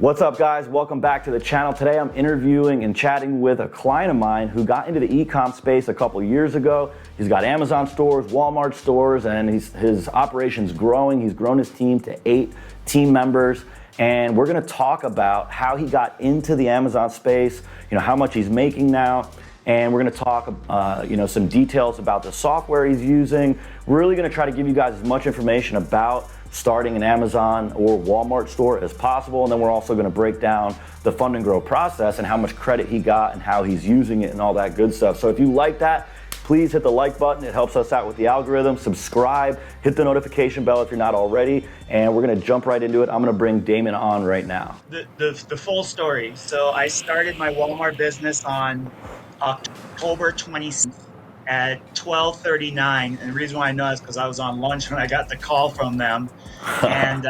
What's up, guys? Welcome back to the channel. Today I'm interviewing and chatting with a client of mine who got into the e-com space a couple years ago. He's got Amazon stores, Walmart stores, and his operation's growing. He's grown his team to 8 team members, and we're gonna talk about how he got into the Amazon space, how much he's making now, and we're gonna talk some details about the software he's using. We're really gonna try to give you guys as much information about starting an Amazon or Walmart store as possible, and then we're also going to break down the Fund and Grow process and how much credit he got and how he's using it and all that good stuff. So if you like that, please hit the like button. It helps us out with the algorithm. Subscribe, hit the notification bell if you're not already, and we're going to jump right into it. I'm going to bring Damon on right now. The full story. So I started my Walmart business on October 26th. At 12:39, and the reason why I know is because I was on lunch when I got the call from them, and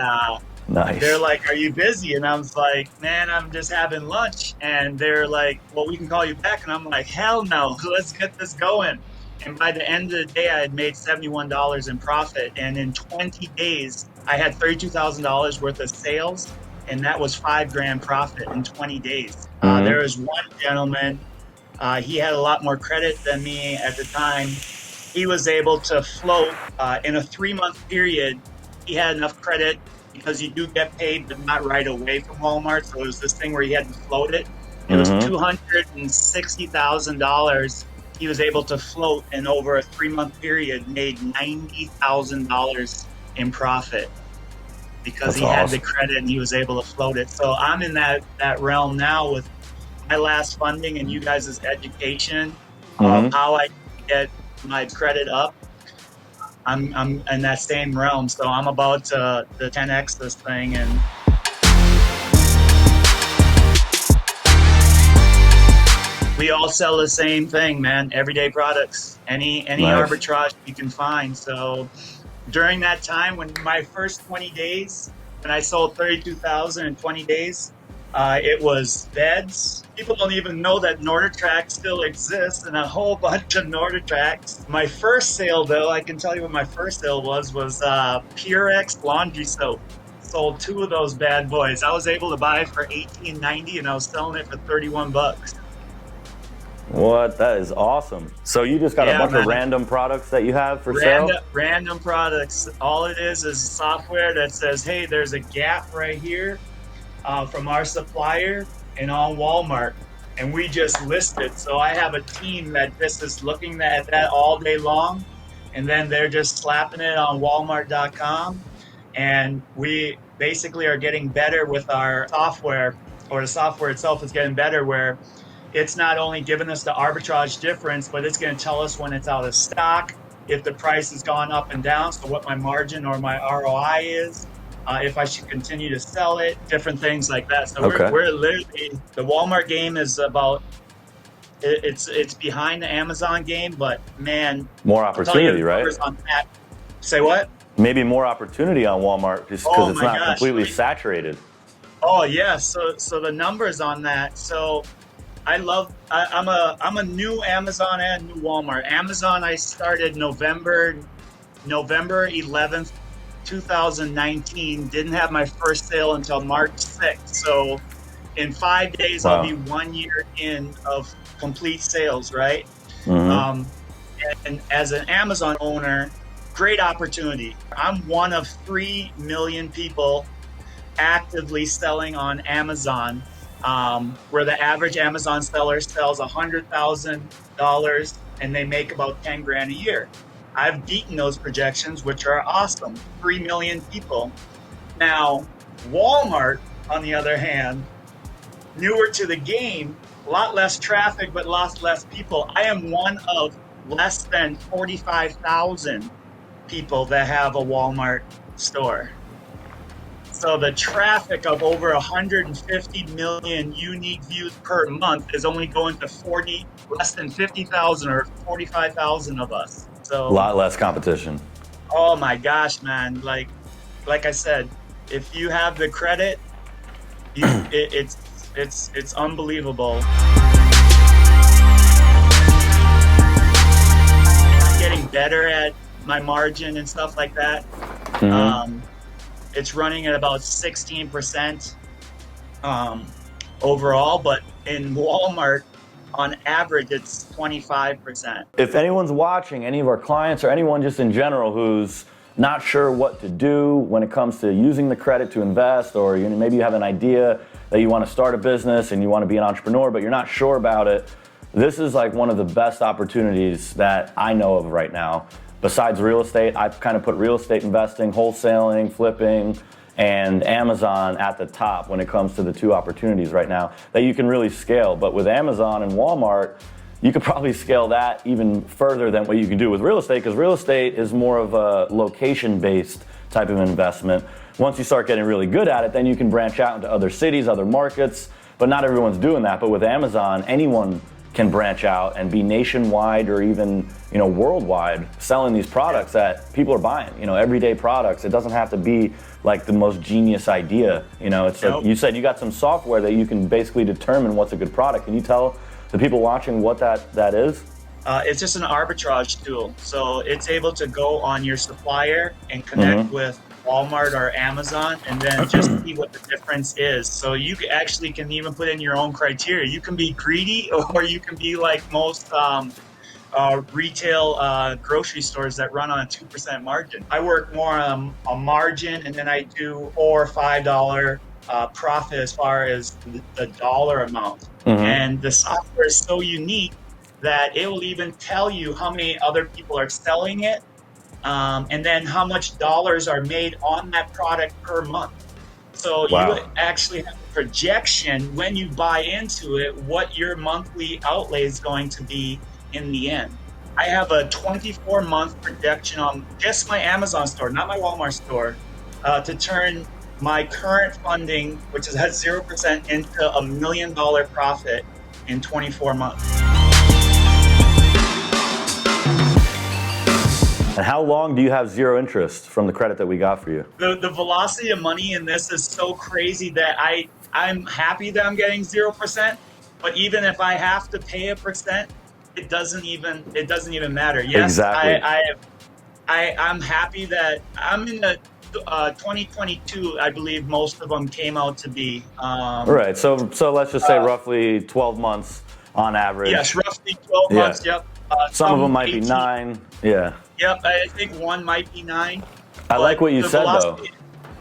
nice. They're like, "Are you busy?" And I was like, "Man, I'm just having lunch." And they're like, "Well, we can call you back." And I'm like, "Hell no, let's get this going." And by the end of the day, I had made $71 in profit, and in 20 days, I had $32,000 worth of sales, and that was $5,000 profit in 20 days. There was one gentleman. He had a lot more credit than me at the time. He was able to float in a 3-month period. He had enough credit because you do get paid, but not right away from Walmart. So it was this thing where he had to float it. It was $260,000. He was able to float, and over a 3-month period, made $90,000 in profit because he had the credit and he was able to float it. So I'm in that realm now with my last funding and you guys' education of how I get my credit up. I'm in that same realm, so I'm about to 10x this thing. And we all sell the same thing, man. Everyday products, any nice arbitrage you can find. So during that time, when my first 20 days, when I sold 32,000 in 20 days, it was beds. People don't even know that NordicTrack still exists, and a whole bunch of NordicTracks. My first sale, though, I can tell you what my first sale was Purex laundry soap. Sold 2 of those bad boys. I was able to buy it for $18.90, and I was selling it for $31. What? That is awesome. So you just got a bunch of random products that you have for sale? Random products. All it is software that says, hey, there's a gap right here from our supplier and on Walmart, and we just list it. So I have a team that just is looking at that all day long, and then they're just slapping it on Walmart.com, and we basically are getting better with our software, or the software itself is getting better, where it's not only giving us the arbitrage difference, but it's going to tell us when it's out of stock, if the price has gone up and down, so what my margin or my ROI is, if I should continue to sell it, different things like that. So we're literally, the Walmart game is about, it's behind the Amazon game, but man, more opportunity, right? On that. Say what? Maybe more opportunity on Walmart just because it's not completely saturated. Oh yeah, so the numbers on that. So I'm a new Amazon and new Walmart. Amazon, I started November 11th. 2019, didn't have my first sale until March 6th. So in 5 days, I'll be 1 year in of complete sales, right? And as an Amazon owner, great opportunity. I'm one of 3 million people actively selling on Amazon, where the average Amazon seller sells $100,000 and they make about $10,000 a year. I've beaten those projections, which are awesome. 3 million people. Now, Walmart, on the other hand, newer to the game, a lot less traffic, but lots less people. I am one of less than 45,000 people that have a Walmart store. So the traffic of over 150 million unique views per month is only going to less than 50,000 or 45,000 of us. So a lot less competition. Oh my gosh, man! Like I said, if you have the credit, it's unbelievable. I'm getting better at my margin and stuff like that. It's running at about 16%. um, overall, but in Walmart, on average, it's 25%. If anyone's watching, any of our clients or anyone just in general who's not sure what to do when it comes to using the credit to invest, or maybe you have an idea that you want to start a business and you want to be an entrepreneur, but you're not sure about it, this is like one of the best opportunities that I know of right now. Besides real estate, I've kind of put real estate investing, wholesaling, flipping, and Amazon at the top when it comes to the two opportunities right now that you can really scale. But with Amazon and Walmart, you could probably scale that even further than what you can do with real estate, because real estate is more of a location-based type of investment. Once you start getting really good at it, then you can branch out into other cities, other markets, but not everyone's doing that. But with Amazon, anyone can branch out and be nationwide or even worldwide selling these products that people are buying, everyday products. It doesn't have to be like the most genius idea. It's like you said, you got some software that you can basically determine what's a good product. Can you tell the people watching what that is? It's just an arbitrage tool. So it's able to go on your supplier and connect with Walmart or Amazon, and then just see what the difference is. So you actually can even put in your own criteria. You can be greedy, or you can be like most retail grocery stores that run on a 2% margin. I work more on a margin, and then I do $4 or $5 profit as far as the dollar amount. And the software is so unique that it will even tell you how many other people are selling it, and then how much dollars are made on that product per month. So you actually have a projection when you buy into it, what your monthly outlay is going to be in the end. I have a 24-month projection on just my Amazon store, not my Walmart store, to turn my current funding, which is at 0%, into $1 million profit in 24 months. And how long do you have zero interest from the credit that we got for you? The velocity of money in this is so crazy that I'm happy that I'm getting 0%, but even if I have to pay 1%, it doesn't even matter. Yes, exactly. I'm happy that I'm in the 2022. I believe most of them came out to be right. So let's just say roughly 12 months on average. Yes, roughly 12 months. Yep. Some of them might 18. Be 9. Yeah. Yep. I think one might be 9. I like what you said though.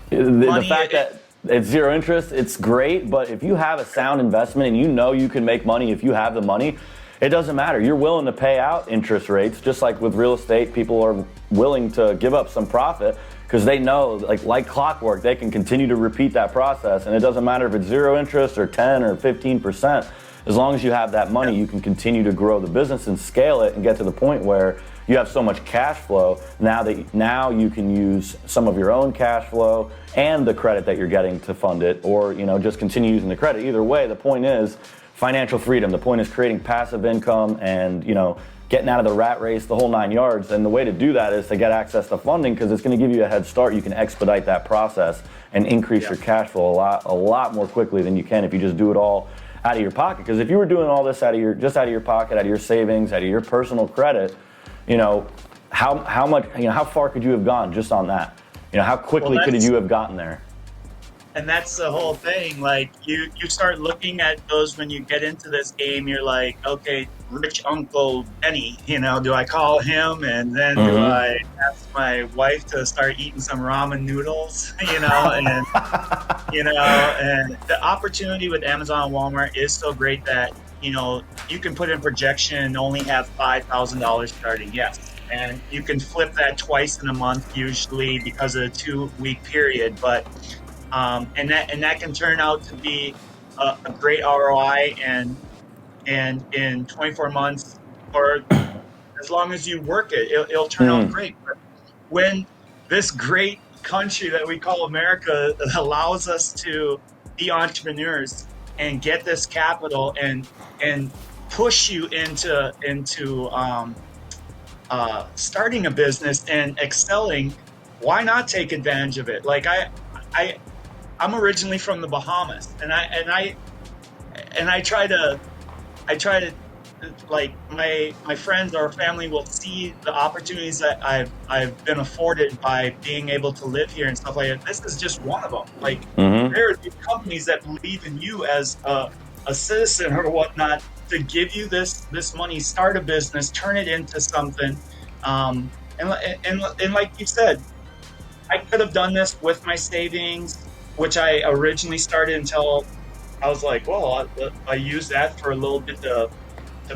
The fact that it's zero interest, it's great. But if you have a sound investment and you can make money if you have the money, it doesn't matter. You're willing to pay out interest rates, just like with real estate. People are willing to give up some profit because they know, like clockwork, they can continue to repeat that process. And it doesn't matter if it's zero interest or 10 or 15%. As long as you have that money, you can continue to grow the business and scale it and get to the point where you have so much cash flow now you can use some of your own cash flow and the credit that you're getting to fund it, or just continue using the credit. Either way, the point is financial freedom. The point is creating passive income and getting out of the rat race, the whole 9 yards. And the way to do that is to get access to funding, because it's going to give you a head start. You can expedite that process and increase your cash flow a lot more quickly than you can if you just do it all out of your pocket. Because if you were doing all this out of your pocket, out of your savings, out of your personal credit, how much, how far could you have gone just on that? How quickly could you have gotten there? And that's the whole thing. Like you start looking at those when you get into this game. You're like, okay, rich Uncle Benny. Do I call him, and then do I ask my wife to start eating some ramen noodles? And and the opportunity with Amazon and Walmart is so great that you can put in projection and only have $5,000 starting. Yes, and you can flip that twice in a month usually because of the 2-week period, but. And that can turn out to be a great ROI, and in 24 months, or as long as you work it, it'll turn out great. But when this great country that we call America allows us to be entrepreneurs and get this capital and push you into starting a business and excelling, why not take advantage of it? Like I'm originally from the Bahamas, and I try to like my friends or family will see the opportunities that I've been afforded by being able to live here and stuff like that. This is just one of them. Like, there are these companies that believe in you as a citizen or whatnot to give you this money, start a business, turn it into something. And like you said, I could have done this with my savings, which I originally started until I was like, well, I use that for a little bit to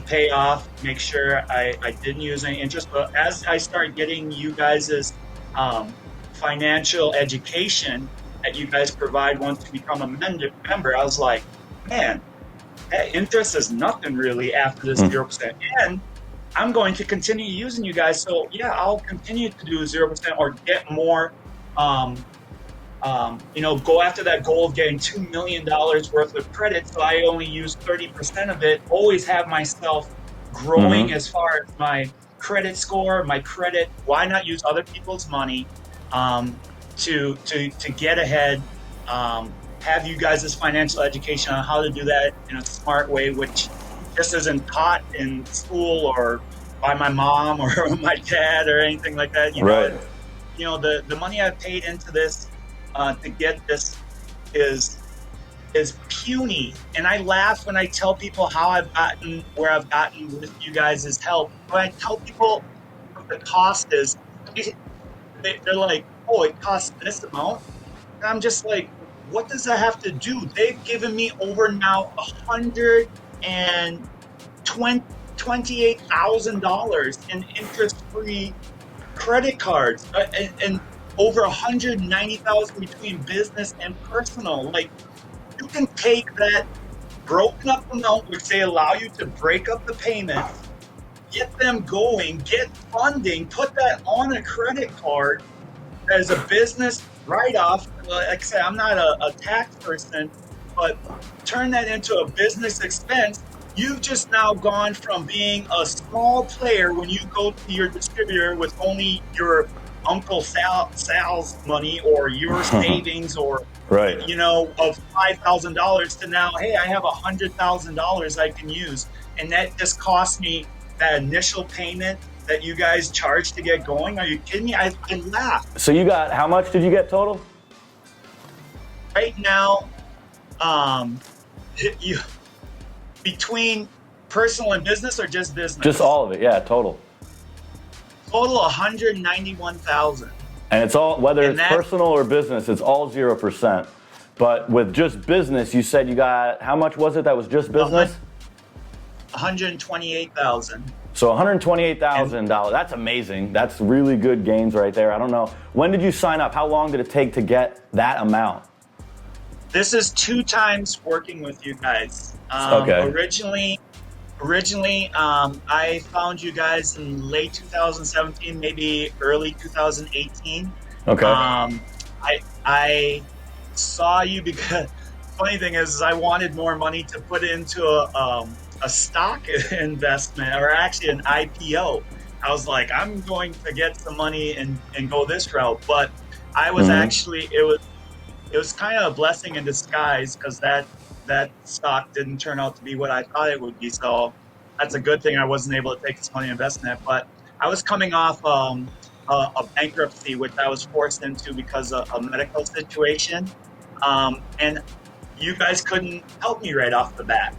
pay off, make sure I didn't use any interest. But as I start getting you guys' financial education that you guys provide once you become a member, I was like, man, that interest is nothing really after this 0%. And I'm going to continue using you guys. So yeah, I'll continue to do 0% or get more, go after that goal of getting $2 million worth of credit. So I only use 30% of it, always have myself growing as far as my credit score, my credit. Why not use other people's money to get ahead? Have you guys' financial education on how to do that in a smart way, which just isn't taught in school or by my mom or my dad or anything like that. The money I've paid into this to get this is puny, and I laugh when I tell people how I've gotten where I've gotten with you guys' help. When I tell people what the cost is, they're like, "Oh, it costs this amount," and I'm just like, "What does that have to do?" They've given me over now $128,000 in interest-free credit cards, and over $190,000 between business and personal. Like, you can take that broken up amount, which they allow you to break up the payments, get them going, get funding, put that on a credit card as a business write-off. Like I say, I'm not a tax person, but turn that into a business expense. You've just now gone from being a small player when you go to your distributor with only your Uncle Sal's money or your savings or, of $5,000 to now, hey, I have $100,000 I can use. And that just cost me that initial payment that you guys charge to get going. Are you kidding me? I laugh. So you got, how much did you get total? Right now, between personal and business or just business? Just all of it, yeah, total. Total 191,000. And it's all, whether it's personal or business, it's all 0%. But with just business, you said you got, how much was it that was just business? 128,000. So $128,000, that's amazing. That's really good gains right there. I don't know. When did you sign up? How long did it take to get that amount? This is 2 times working with you guys. Originally, I found you guys in late 2017, maybe early 2018. Okay. I saw you because funny thing is I wanted more money to put into a stock investment, or actually an IPO. I was like, I'm going to get some money and go this route. But I was actually, it was kind of a blessing in disguise, because that stock didn't turn out to be what I thought it would be. So that's a good thing I wasn't able to take this money and invest in it. But I was coming off a bankruptcy, which I was forced into because of a medical situation. And you guys couldn't help me right off the bat,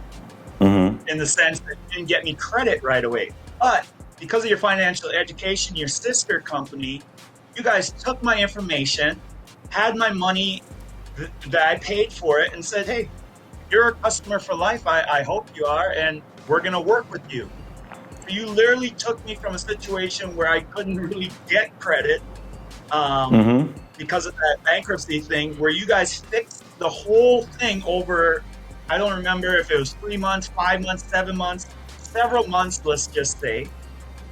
in the sense that you didn't get me credit right away. But because of your financial education, your sister company, you guys took my information, had my money that I paid for it, and said, hey, you're a customer for life. I hope you are, and we're going to work with you. So you literally took me from a situation where I couldn't really get credit because of that bankruptcy thing, where you guys fixed the whole thing over, I don't remember if it was 3 months, 5 months, 7 months, several months, let's just say.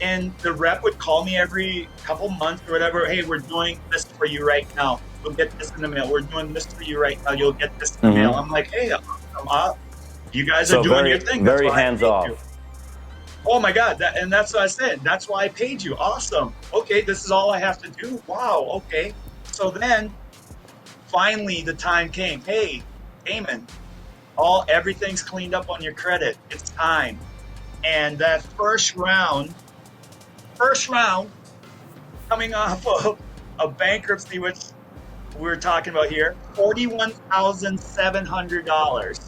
And the rep would call me every couple months or whatever. Hey, we're doing this for you right now. You'll get this in the mail. We're doing this for you right now. You'll get this in the mail. I'm like, hey, you guys are doing your thing. Very hands off. Oh my God. And that's what I said. That's why I paid you. Awesome. Okay. This is all I have to do. Wow. Okay. So then finally the time came. Hey, Damon, everything's cleaned up on your credit. It's time. And that first round, coming off of a bankruptcy, which we're talking about here, $41,700.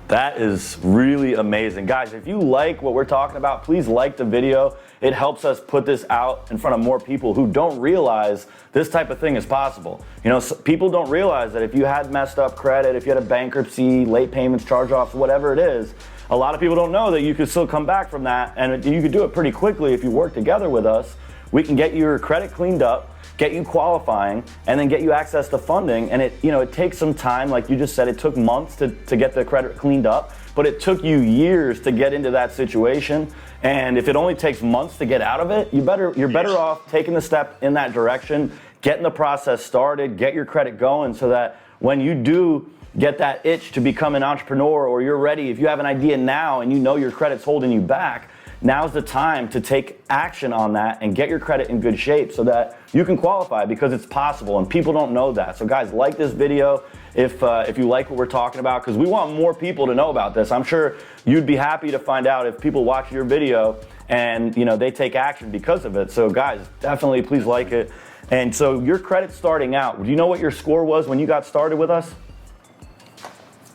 That is really amazing. Guys, if you like what we're talking about, please like the video. It helps us put this out in front of more people who don't realize this type of thing is possible. You know, people don't realize that if you had messed up credit, if you had a bankruptcy, late payments, charge-offs, whatever it is, a lot of people don't know that you could still come back from that, and you could do it pretty quickly if you work together with us. We can get your credit cleaned up, get you qualifying, and then get you access to funding. And it takes some time, like you just said. It took months to get the credit cleaned up, but it took you years to get into that situation. And if it only takes months to get out of it, you're better off taking the step in that direction, getting the process started, get your credit going, so that when you do get that itch to become an entrepreneur, or you're ready, if you have an idea now and you know your credit's holding you back, now's the time to take action on that and get your credit in good shape so that you can qualify, because it's possible and people don't know that. So guys, like this video if you like what we're talking about, because we want more people to know about this. I'm sure you'd be happy to find out if people watch your video and they take action because of it. So guys, definitely please like it. And so your credit starting out, do you know what your score was when you got started with us?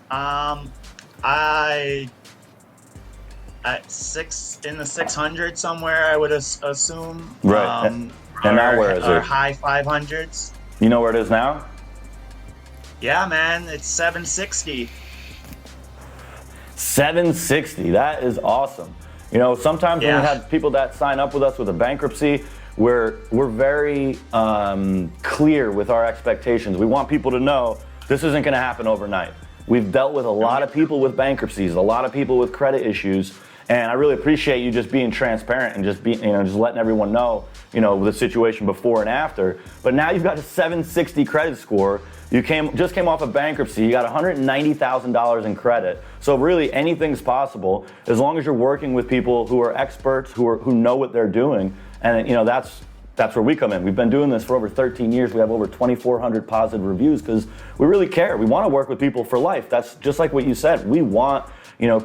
At in the 600 somewhere, I would assume. Right. And now where is it? Or high 500s. You know where it is now? Yeah, man, it's 760. 760. That is awesome. Sometimes when we have people that sign up with us with a bankruptcy, we're very clear with our expectations. We want people to know this isn't going to happen overnight. We've dealt with a lot of people with bankruptcies, a lot of people with credit issues, and I really appreciate you just being transparent and just letting everyone know, the situation before and after. But now you've got a 760 credit score. You just came off a bankruptcy. You got $190,000 in credit. So really anything's possible as long as you're working with people who are experts, who know what they're doing. And that's where we come in. We've been doing this for over 13 years. We have over 2,400 positive reviews because we really care. We want to work with people for life. That's just like what you said. We want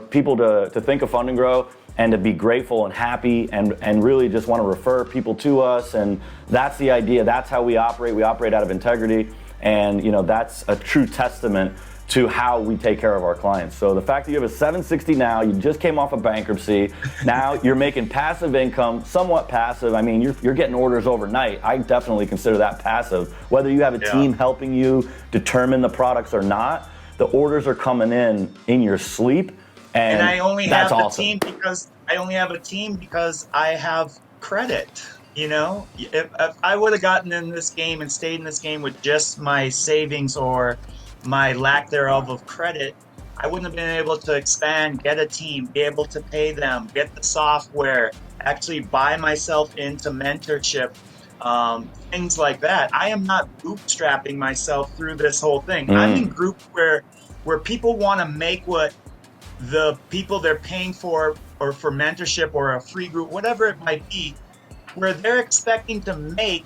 people to think of Fund and Grow and to be grateful and happy and really just want to refer people to us. And that's the idea. That's how we operate. We operate out of integrity. And that's a true testament to how we take care of our clients. So the fact that you have a 760 now, you just came off a bankruptcy, now you're making passive income, somewhat passive. I mean, you're getting orders overnight. I definitely consider that passive. Whether you have a team helping you determine the products or not, the orders are coming in your sleep. And I only have awesome. team because I have credit. If I would have gotten in this game and stayed in this game with just my savings or my lack thereof of credit, I wouldn't have been able to expand, get a team, be able to pay them, get the software, actually buy myself into mentorship, things like that. I am not bootstrapping myself through this whole thing. I'm in groups where people want to make what the people they're paying for, or for mentorship or a free group, whatever it might be, where they're expecting to make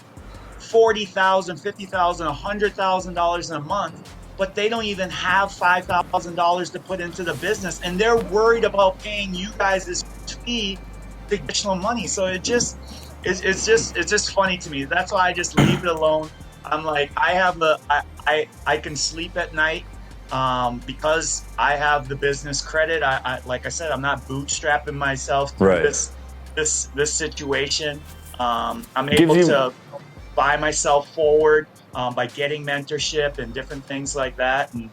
$40,000, $50,000, $100,000 in a month, but they don't even have $5,000 to put into the business, and they're worried about paying you guys this fee, additional money. So it's just funny to me. That's why I just leave it alone. I'm like, I can sleep at night because I have the business credit. I like I said, I'm not bootstrapping myself through this situation. I'm able to buy myself forward by getting mentorship and different things like that. And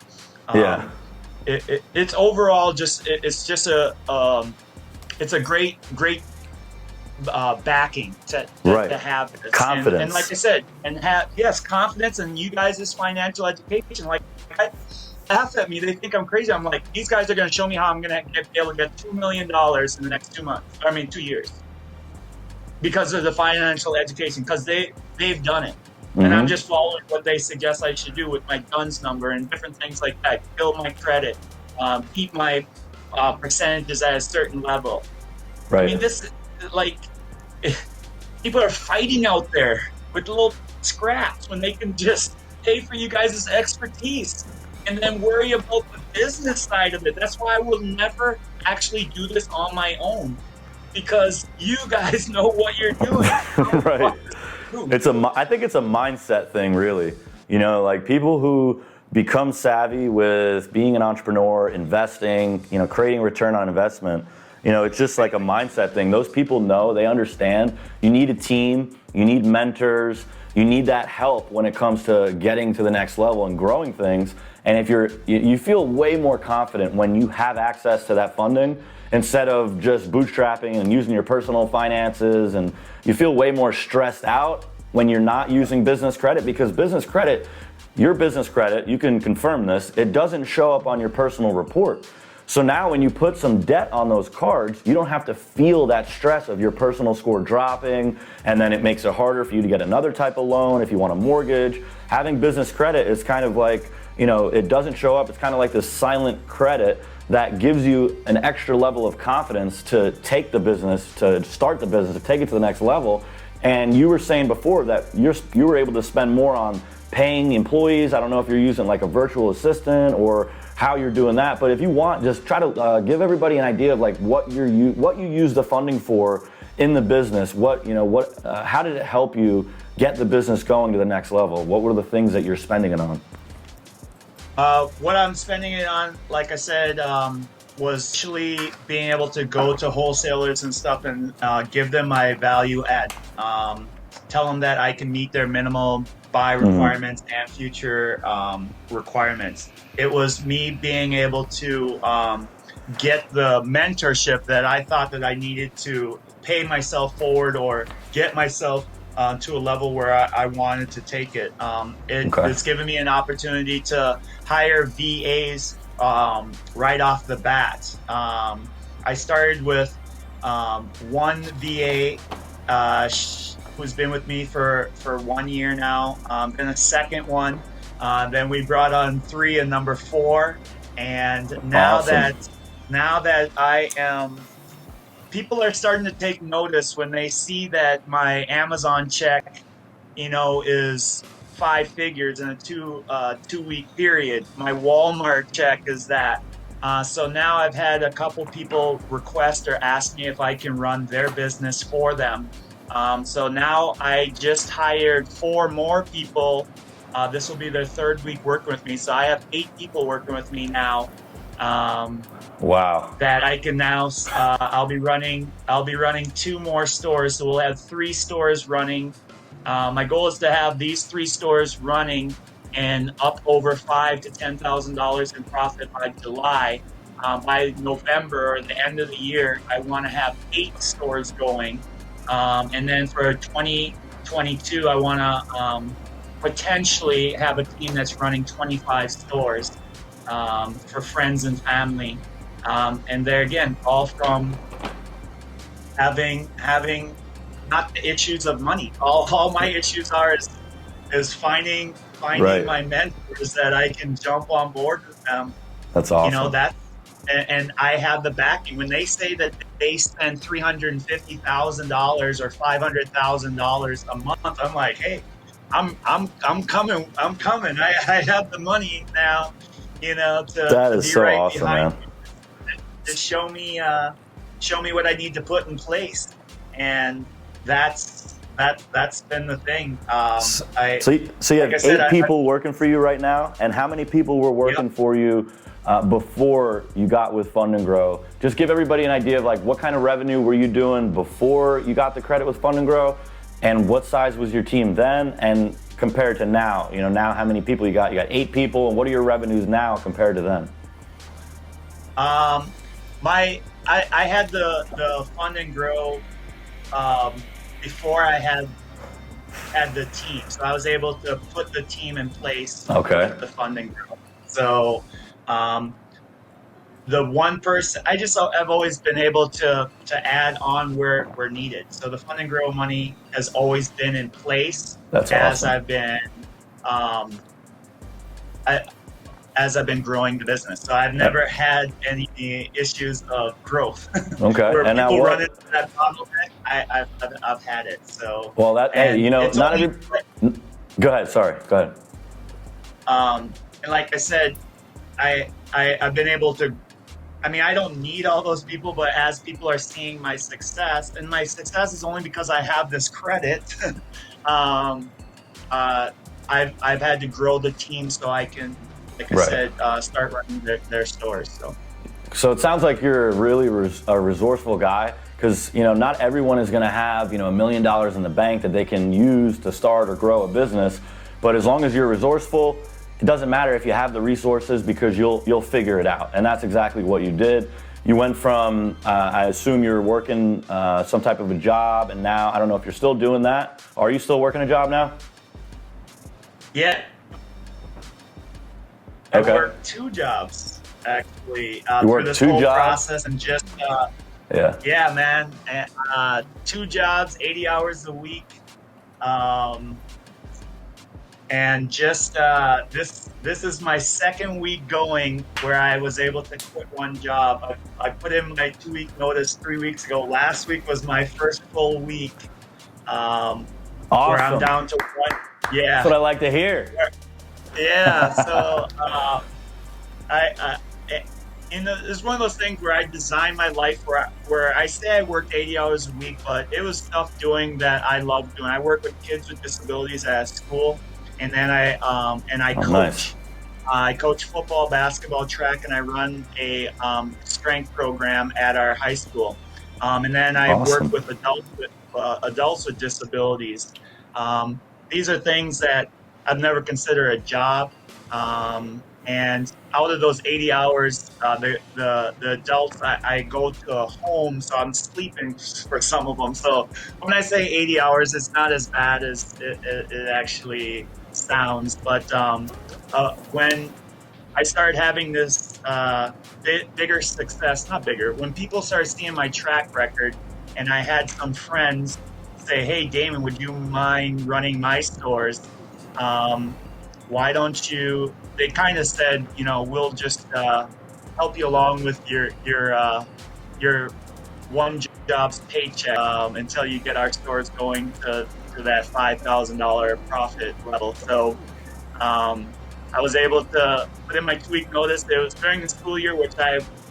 it's overall it's a great backing to have this. Confidence. And like I said, and have confidence in you guys' financial education. Like, I laugh at me, they think I'm crazy. I'm like, these guys are going to show me how I'm going to be able to get $2 million in the next 2 years. Because of the financial education, because they've done it. And I'm just following what they suggest I should do with my DUNS number and different things like that. Build my credit, keep my percentages at a certain level. Right. I mean, this, like, people are fighting out there with little scraps when they can just pay for you guys' expertise and then worry about the business side of it. That's why I will never, actually do this on my own because you guys know what you're doing. Right. I think it's a mindset thing, really. You know, like people who become savvy with being an entrepreneur, investing, you know, creating return on investment. You know, it's just like a mindset thing. Those people know, they understand. You need a team, you need mentors, you need that help when it comes to getting to the next level and growing things. And if you feel way more confident when you have access to that funding instead of just bootstrapping and using your personal finances, and you feel way more stressed out when you're not using business credit, because business credit, your business credit, you can confirm this, it doesn't show up on your personal report. So now when you put some debt on those cards, you don't have to feel that stress of your personal score dropping, and then it makes it harder for you to get another type of loan if you want a mortgage. Having business credit is kind of like, you know, it doesn't show up. It's kind of like this silent credit that gives you an extra level of confidence to take the business, to start the business, to take it to the next level. And you were saying before that you were able to spend more on paying employees. I don't know if you're using like a virtual assistant or how you're doing that, but if you want, just try to give everybody an idea of like what you use the funding for in the business. How did it help you get the business going to the next level? What were the things that you're spending it on? What I'm spending it on, like I said, was actually being able to go to wholesalers and stuff and give them my value add. Tell them that I can meet their minimum buy requirements and future requirements. It was me being able to get the mentorship that I thought that I needed to pay myself forward or get myself to a level where I wanted to take it. It's given me an opportunity to hire VAs right off the bat. I started with one VA who's been with me for 1 year now. Then a second one. Then we brought on 3 and number 4. And now Awesome. that I am, people are starting to take notice when they see that my Amazon check, you know, is 5 figures in a 2-week period. My Walmart check is that. So now I've had a couple people request or ask me if I can run their business for them. So now I just hired 4 more people. This will be their 3rd week working with me. So I have 8 people working with me now. Wow. That I can now, I'll be running 2 more stores. So we'll have 3 stores running. My goal is to have these 3 stores running and up over $5,000 to $10,000 in profit by July. By November or the end of the year, I want to have 8 stores going. And then for 2022, I want to potentially have a team that's running 25 stores for friends and family. And there again, all from having not the issues of money. All my issues are is finding Right. my mentors that I can jump on board with them. That's awesome. You know, and I have the backing. When they say that they spend $350,000 or $500,000 a month, I'm like, hey, I'm coming. I have the money now, you know, That is be so right awesome, behind man. me. To show me what I need to put in place, and that's been the thing. So you have like I said, 8 people working for you right now, and how many people were working for you before you got with Fund and Grow? Just give everybody an idea of like what kind of revenue were you doing before you got the credit with Fund and Grow, and what size was your team then, and compared to now. You know, now how many people you got? You got 8 people, and what are your revenues now compared to then? I had the Fund and Grow before I had the team, so I was able to put the team in place. Okay. With the Fund and Grow. So the one person, I've always been able to add on where needed. So the Fund and Grow money has always been in place. That's as awesome. As I've been growing the business. So I've never had any issues of growth. Okay. Where And now people what? run into that bottleneck, I've had it. So Well, hey, you know, not every. Go ahead. Sorry. Go ahead. And like I said, I've been able to I mean, I don't need all those people, but as people are seeing my success, and my success is only because I have this credit, um, uh, I've had to grow the team so I can, like I Right. said, start running their stores. So it sounds like you're a really a resourceful guy, because not everyone is going to have $1 million in the bank that they can use to start or grow a business. But as long as you're resourceful, it doesn't matter if you have the resources, because you'll figure it out. And that's exactly what you did. You went from, I assume you're working some type of a job, and now I don't know if you're still doing that. Are you still working a job now? Yeah. I worked 2 jobs actually through this whole process, and just yeah, man, 2 jobs, 80 hours a week, and just this is my 2nd week going where I was able to quit one job. I put in my 2-week notice 3 weeks ago. Last week was my first full week, Awesome. where I'm down to 1. Yeah, that's what I like to hear. Yeah, so it's one of those things where I designed my life where I say I worked 80 hours a week, but it was stuff doing that I love doing. I work with kids with disabilities at school, and then I coach. Nice. I coach football, basketball, track, and I run a strength program at our high school. And then I work with adults with disabilities. These are things that I've never considered a job. And out of those 80 hours, the adults, I go to a home, so I'm sleeping for some of them. So when I say 80 hours, it's not as bad as it actually sounds. But when I started having this bigger success, not bigger, when people started seeing my track record, and I had some friends say, "Hey, Damon, would you mind running my stores? Why don't you?" They kind of said, "We'll just help you along with your one job's paycheck until you get our stores going to that $5,000 profit level." So I was able to put in my 2-week notice. It was during the school year, which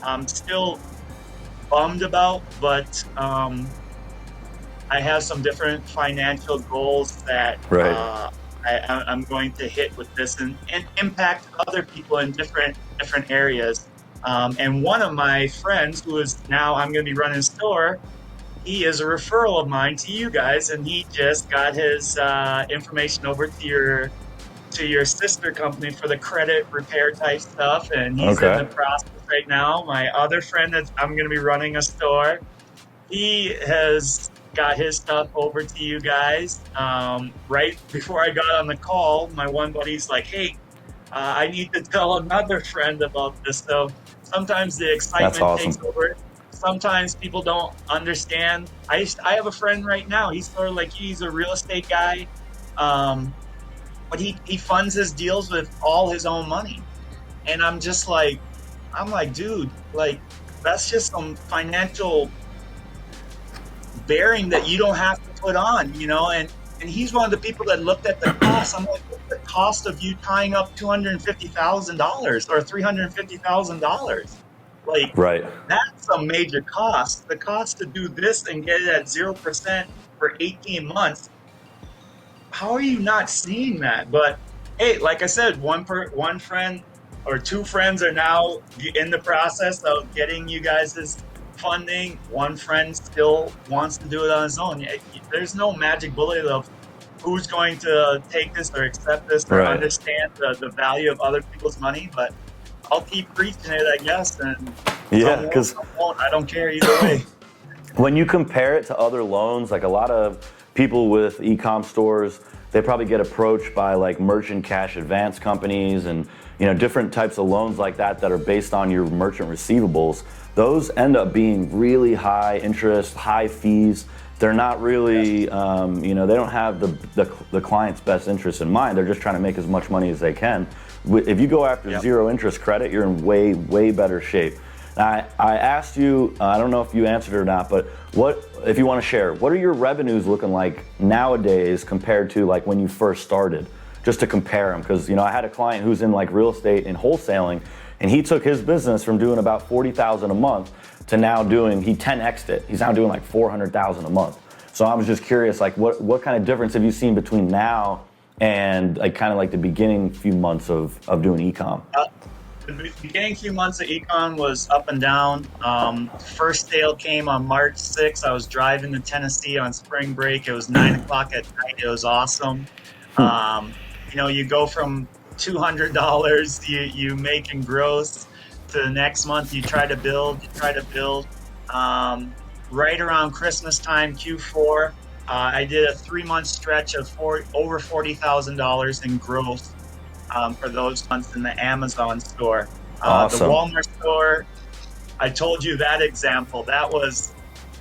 I'm still bummed about, but I have some different financial goals that I'm going to hit with this and impact other people in different areas. And one of my friends, who is now I'm going to be running a store, he is a referral of mine to you guys, and he just got his information over to your sister company for the credit repair type stuff, and he's in the process right now. My other friend that I'm going to be running a store, he has got his stuff over to you guys. Right before I got on the call, my one buddy's like, "Hey, I need to tell another friend about this." So sometimes the excitement takes over. Sometimes people don't understand. I have a friend right now. He's sort of like, he's a real estate guy, but he funds his deals with all his own money. And I'm like, dude, like, that's just some financial bearing that you don't have to put on, and he's one of the people that looked at the cost. I'm like, what's the cost of you tying up $250,000 or $350,000? Like, that's a major cost. The cost to do this and get it at 0% for 18 months. How are you not seeing that? But hey, like I said, one friend or 2 friends are now in the process of getting you guys' funding. One friend still wants to do it on his own. There's no magic bullet of who's going to take this or accept this or understand the value of other people's money, but I'll keep preaching it, I guess. And because I don't care either way. When you compare it to other loans, like a lot of people with e-com stores, they probably get approached by like merchant cash advance companies and different types of loans like that are based on your merchant receivables. Those end up being really high interest, high fees. They're not really, they don't have the client's best interest in mind. They're just trying to make as much money as they can. If you go after zero interest credit, you're in way, way better shape. I asked you, I don't know if you answered it or not, but if you want to share, what are your revenues looking like nowadays compared to like when you first started? Just to compare them, because I had a client who's in like real estate and wholesaling, and he took his business from doing about 40,000 a month to now doing, he 10x'd it. He's now doing like 400,000 a month. So I was just curious, like what kind of difference have you seen between now and like kind of like the beginning few months of doing e-com? The beginning few months of econ was up and down. First sale came on March 6th. I was driving to Tennessee on spring break. It was 9 o'clock at night. It was awesome. You go from $200 you make in gross to the next month you try to build. Right around Christmas time, Q4, I did a 3-month stretch of over $40,000 in growth for those months in the Amazon store. Awesome. The Walmart store, I told you that example. That was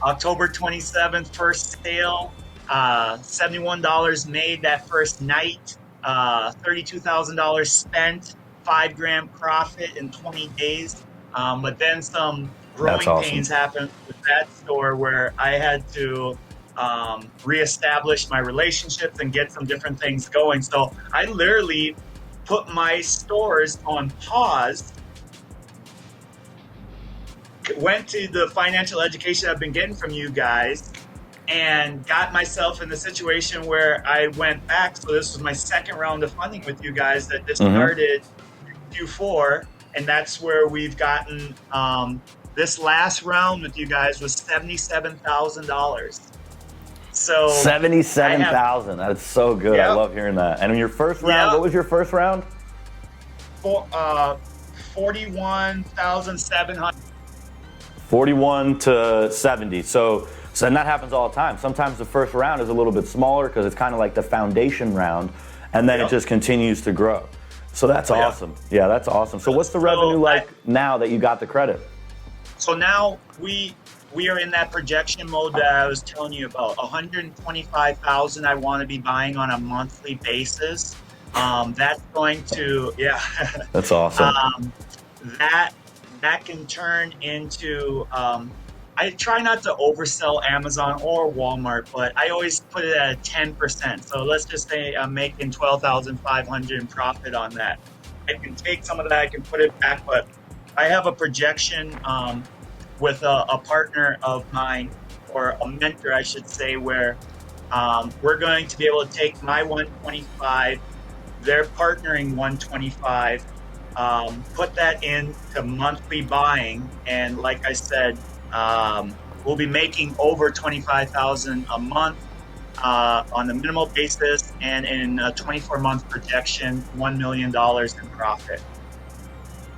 October 27th, first sale, $71 made that first night, $32,000 spent, $5,000 profit in 20 days. But then some growing pains happened with that store where I had to reestablish my relationships and get some different things going. So I literally put my stores on pause, went to the financial education I've been getting from you guys, and got myself in the situation where I went back. So this was my second round of funding with you guys that just started Q4, and that's where we've gotten this last round with you guys was $77,000. So 77,000. That's so good. Yep. I love hearing that. And in your first round, what was your first round? 41,700. 41 to 70. So and that happens all the time. Sometimes the first round is a little bit smaller because it's kind of like the foundation round, and then it just continues to grow. So that's awesome. Yeah, that's awesome. So what's the revenue like now that you got the credit? So now we are in that projection mode that I was telling you about. 125,000 I want to be buying on a monthly basis. That's going to, That's awesome. That can turn into, I try not to oversell Amazon or Walmart, but I always put it at 10%. So let's just say I'm making 12,500 in profit on that. I can take some of that, I can put it back, but I have a projection with a partner of mine, or a mentor, I should say, where we're going to be able to take my 125, they're partnering 125, put that into monthly buying, and like I said, we'll be making over 25,000 a month on the minimal basis, and in a 24-month projection, $1 million in profit.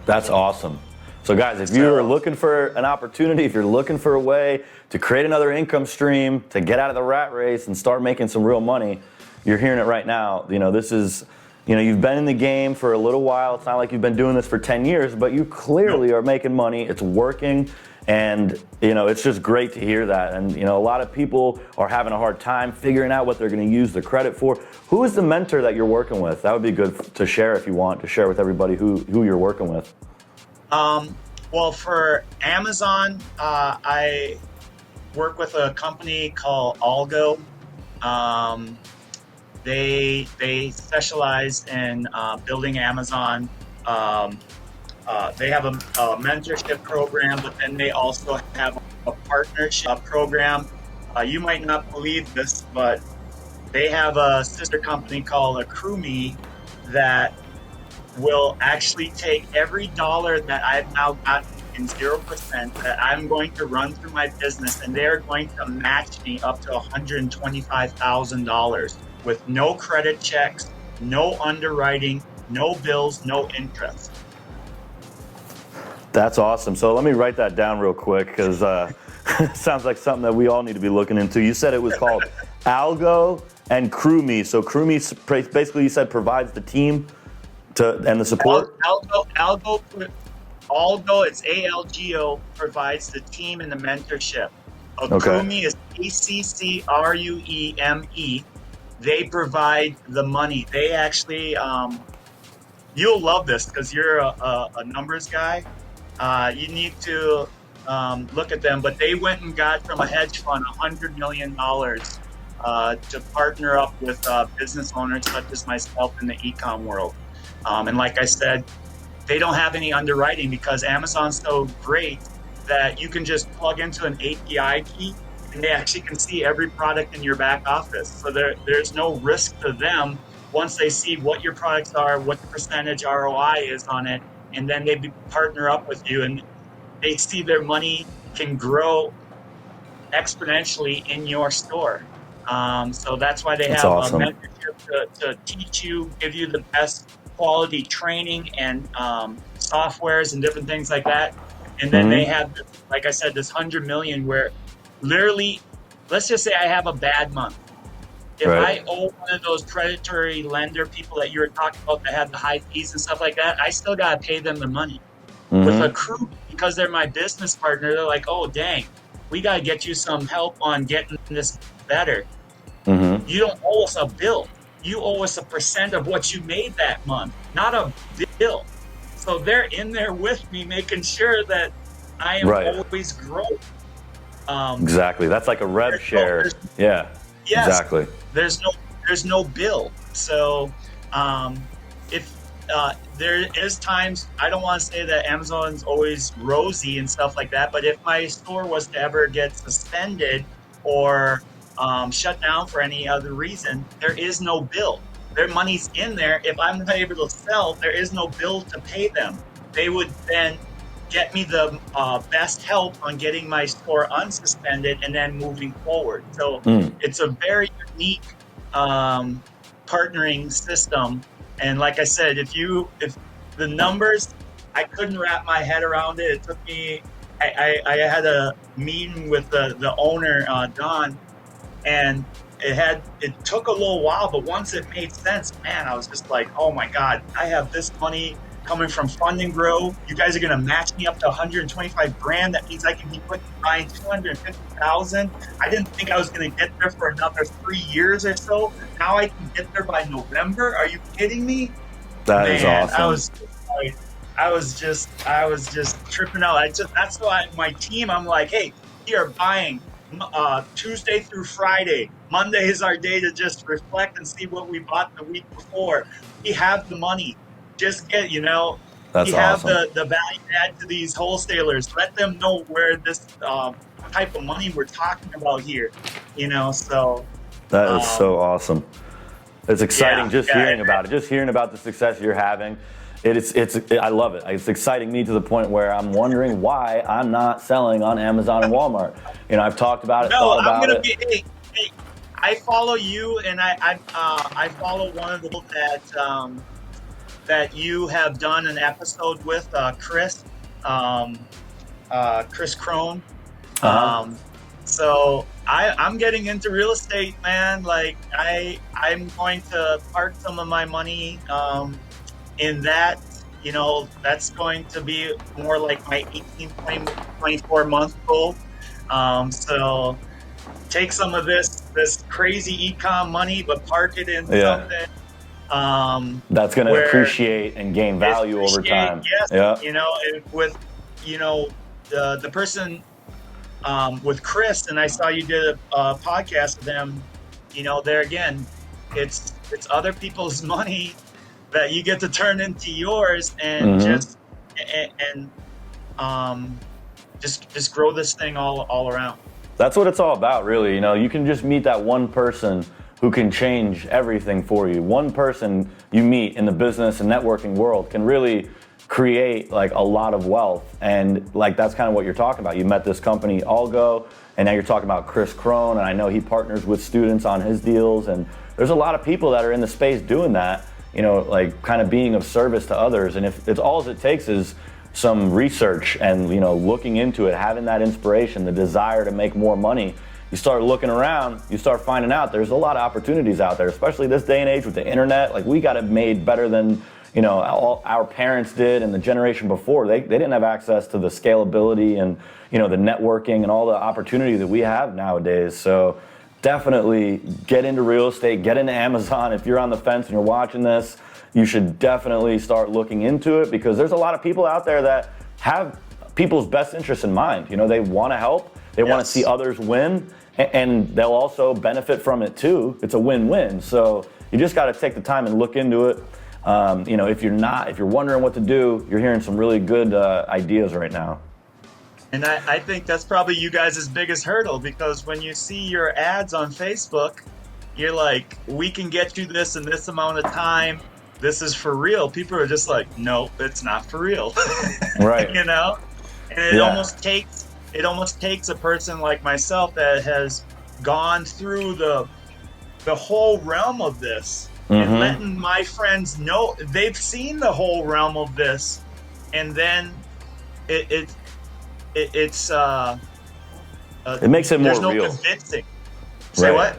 That's awesome. So guys, if you're looking for an opportunity, if you're looking for a way to create another income stream, to get out of the rat race and start making some real money, you're hearing it right now. This is, you've been in the game for a little while. It's not like you've been doing this for 10 years, but you clearly are making money. It's working. And, it's just great to hear that. And, a lot of people are having a hard time figuring out what they're going to use the credit for. Who is the mentor that you're working with? That would be good to share if you want to share with everybody who you're working with. Well, for Amazon, I work with a company called Algo. They specialize in building Amazon. They have a mentorship program, but then they also have a partnership program. You might not believe this, but they have a sister company called AccrueMe that will actually take every dollar that I've now gotten in 0% that I'm going to run through my business, and they're going to match me up to $125,000 with no credit checks, no underwriting, no bills, no interest. That's awesome. So let me write that down real quick, because it sounds like something that we all need to be looking into. You said it was called Algo and AccrueMe. So AccrueMe, basically, you said, provides the team and the support? Algo, it's ALGO, provides the team and the mentorship. AccrueMe is ACCRUEME. They provide the money. They actually, you'll love this because you're a numbers guy. You need to look at them, but they went and got from a hedge fund $100 million to partner up with business owners such as myself in the e-com world. And like I said, they don't have any underwriting because Amazon's so great that you can just plug into an API key and they actually can see every product in your back office. So there's no risk to them once they see what your products are, what the percentage ROI is on it, and then they partner up with you and they see their money can grow exponentially in your store. So that's why they That's have awesome. a mentorship to teach you, give you the best quality training and softwares and different things like that. And then they have, like I said, this 100 million where literally, let's just say I have a bad month. If I owe one of those predatory lender people that you were talking about that have the high fees and stuff like that, I still got to pay them the money. With a crew, because they're my business partner, they're like, oh, dang, we got to get you some help on getting this better. You don't owe us a bill. You owe us a % of what you made that month, not a bill. So they're in there with me, making sure that I am always growing. Exactly. That's like a rev share. Yes, exactly. There's no bill. So if there is times, I don't want to say that Amazon's always rosy and stuff like that, but if my store was to ever get suspended or shut down for any other reason, there is no bill. Their money's in there. If I'm not able to sell, there is no bill to pay them. They would then get me the best help on getting my store unsuspended and then moving forward. So it's a very unique partnering system. And like I said, if the numbers, I couldn't wrap my head around it. It took me, I had a meeting with the owner, Don, and it took a little while, but once it made sense, man, I was just like, oh my God, I have this money coming from Fund&Grow. You guys are going to match me up to 125 grand. That means I can be buying 250,000. I didn't think I was going to get there for another 3 years or so. Now I can get there by November. Are you kidding me? That is awesome. I was just tripping out. That's why my team, I'm like, hey, we are buying Tuesday through Friday. Monday is our day to just reflect and see what we bought the week before. We have the money. Just get, we have the value add to these wholesalers. Let them know where this type of money we're talking about here, so. That is so awesome. It's exciting hearing about it, just hearing about the success you're having. I love it. It's exciting me to the point where I'm wondering why I'm not selling on Amazon and Walmart. I've talked about it, thought about it. I follow you, and I follow one of the people that you have done an episode with, Chris Crone. So I'm getting into real estate, man. Like I'm going to park some of my money in that. That's going to be more like my 18, 20, 24 month goal. So take some of this crazy e-com money, but park it in something that's going to appreciate and gain value over time. Yes, with the person with Chris, and I saw you did a podcast with them. There again, it's other people's money that you get to turn into yours, and just grow this thing all around. That's what it's all about, really. You can just meet that one person who can change everything for you. One person you meet in the business and networking world can really create like a lot of wealth. And like that's kind of what you're talking about. You met this company, Algo, and now you're talking about Chris Crone, and I know he partners with students on his deals. And there's a lot of people that are in the space doing that, like kind of being of service to others. And if it's all it takes is some research and, looking into it, having that inspiration, the desire to make more money, you start looking around, you start finding out there's a lot of opportunities out there, especially this day and age with the internet. Like we got it made better than, all our parents did and the generation before. They didn't have access to the scalability and, the networking and all the opportunity that we have nowadays. So definitely get into real estate, get into Amazon. If you're on the fence and you're watching this, you should definitely start looking into it, because there's a lot of people out there that have people's best interests in mind. They want to help, they want to see others win, and they'll also benefit from it too. It's a win-win. So you just got to take the time and look into it. If you're wondering what to do, you're hearing some really good ideas right now. And I think that's probably you guys' biggest hurdle, because when you see your ads on Facebook, you're like, we can get you this in this amount of time. This is for real. People are just like, no, it's not for real. Right. And it almost takes a person like myself that has gone through the whole realm of this, and letting my friends know they've seen the whole realm of this, and then it makes it more there's no real. Convincing. Say right. What?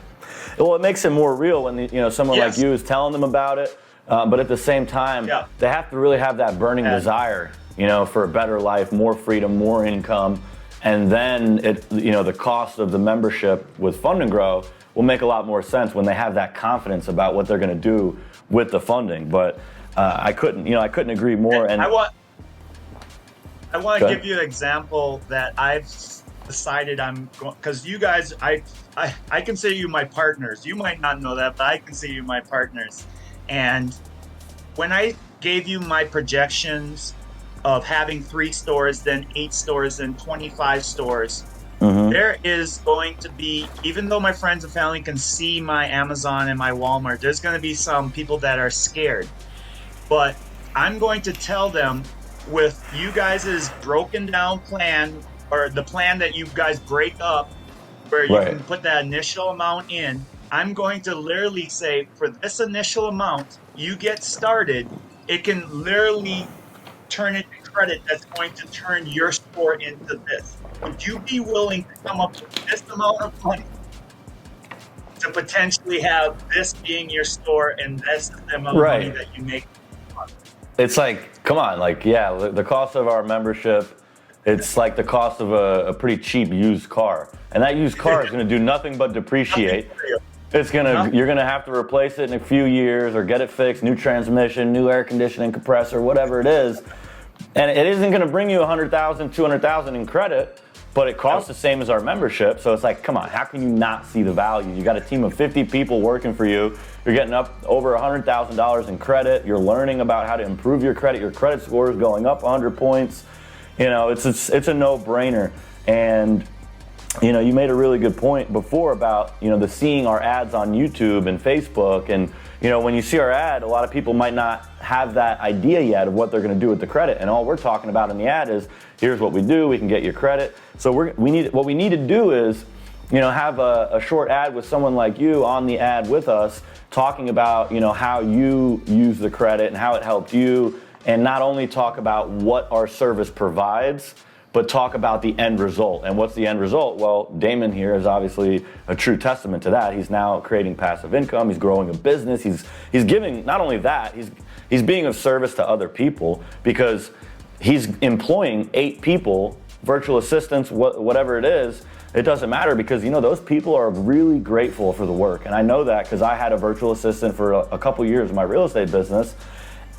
Well, it makes it more real when someone like you is telling them about it, but at the same time, they have to really have that burning desire, for a better life, more freedom, more income, and then the cost of the membership with Fund&Grow will make a lot more sense when they have that confidence about what they're going to do with the funding. But I couldn't agree more. And I want to give you an example that I've decided I'm going, because you guys, I consider you my partners. You might not know that, but I consider you my partners. And when I gave you my projections of having 3 stores, then 8 stores, then 25 stores, there is going to be, even though my friends and family can see my Amazon and my Walmart, there's going to be some people that are scared. But I'm going to tell them, with you guys' broken down plan, or the plan that you guys break up, where you can put that initial amount in, I'm going to literally say, for this initial amount, you get started, it can literally turn into credit that's going to turn your store into this. Would you be willing to come up with this amount of money to potentially have this being your store, and that's the amount of money that you make? It's like, come on, the cost of our membership, it's like the cost of a pretty cheap used car. And that used car is going to do nothing but depreciate. You're gonna have to replace it in a few years, or get it fixed, new transmission, new air conditioning compressor, whatever it is. And it isn't gonna bring you $100,000, $200,000 in credit, but it costs the same as our membership. So it's like, come on, how can you not see the value? You got a team of 50 people working for you. You're getting up over $100,000 in credit. You're learning about how to improve your credit. Your credit score is going up 100 points. It's a no-brainer. And you made a really good point before about, the seeing our ads on YouTube and Facebook. And, when you see our ad, a lot of people might not have that idea yet of what they're going to do with the credit. And all we're talking about in the ad is, here's what we do. We can get your credit. So what we need to do is, have a short ad with someone like you on the ad with us, talking about, how you use the credit and how it helped you. And not only talk about what our service provides, but talk about the end result. And what's the end result? Well, Damon here is obviously a true testament to that. He's now creating passive income. He's growing a business. He's giving, not only that, he's being of service to other people, because he's employing 8 people, virtual assistants, whatever it is. It doesn't matter, because those people are really grateful for the work. And I know that because I had a virtual assistant for a couple years in my real estate business,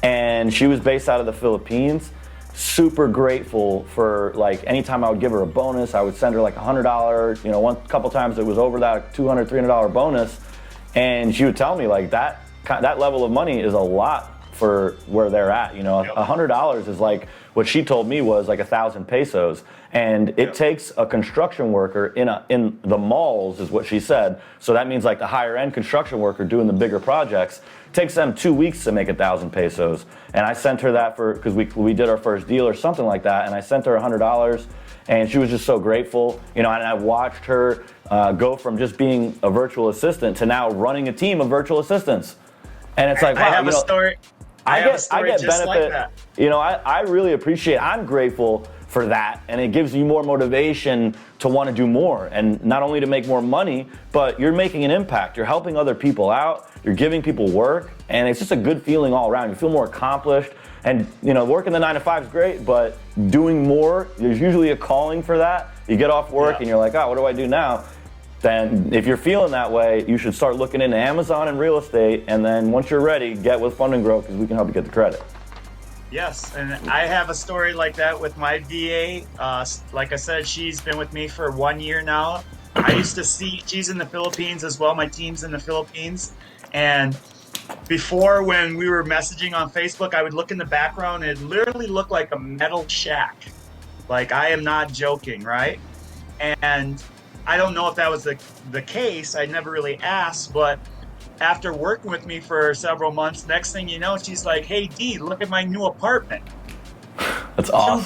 and she was based out of the Philippines. Super grateful for, anytime I would give her a bonus, I would send her $100, couple times it was over that $200, $300 bonus. And she would tell me that level of money is a lot for where they're at. $100 is what she told me was 1,000 pesos. And it takes a construction worker in the malls, is what she said. So that means the higher end construction worker doing the bigger projects, takes them 2 weeks to make 1,000 pesos. And I sent her that because we did our first deal or something like that. And I sent her $100, and she was just so grateful. And I watched her go from just being a virtual assistant to now running a team of virtual assistants. And it's like, wow, I have a story. I get just benefit. Like that. I really appreciate. I'm grateful for that, and it gives you more motivation to want to do more, and not only to make more money, but you're making an impact. You're helping other people out. You're giving people work, and it's just a good feeling all around. You feel more accomplished, and working the 9 to 5 is great, but doing more, there's usually a calling for that. You get off work and you're like, oh, what do I do now? Then if you're feeling that way, you should start looking into Amazon and real estate, and then once you're ready, get with Fund&Grow, because we can help you get the credit. Yes, and I have a story like that with my VA. Like I said, she's been with me for 1 year now. I used to see, she's in the Philippines as well. My team's in the Philippines. And before, when we were messaging on Facebook, I would look in the background and it literally looked like a metal shack. Like, I am not joking, right? And I don't know if that was the case. I never really asked, but after working with me for several months, next thing you know, she's like, "Hey, D, look at my new apartment. That's awesome.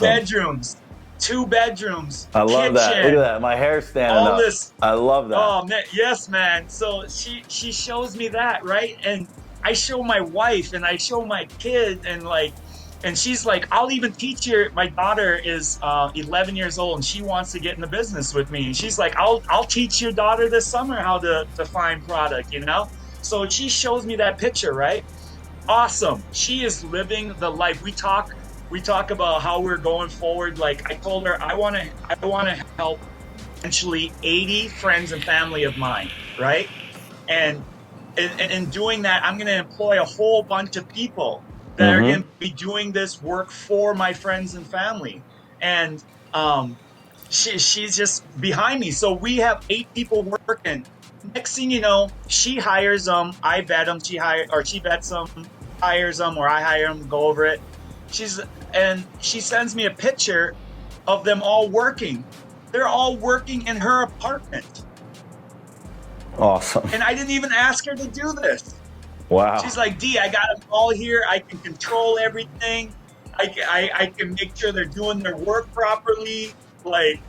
Two bedrooms, I love that. kitchen, Look at that. My hair's standing all up. this." I love that. Oh man, yes, man. So she shows me that, right? And I show my wife and I show my kid, and she's like, "I'll even teach you." My daughter is 11 years old and she wants to get in the business with me. And she's like, I'll teach your daughter this summer how to find product, you know? So she shows me that picture, right? Awesome. She is living the life. We talk about how we're going forward. Like, I told her, I want to help essentially 80 friends and family of mine, right? And in doing that, I'm going to employ a whole bunch of people that are going to be doing this work for my friends and family. And she's just behind me. So we have 8 people working. Next thing you know, she hires them. I vet them. She vets them, hires them, or I hire them, go over it. She sends me a picture of them all working. They're all working in her apartment. Awesome. And I didn't even ask her to do this. Wow. She's like, "D, I got them all here. I can control everything. I can make sure they're doing their work properly." Like,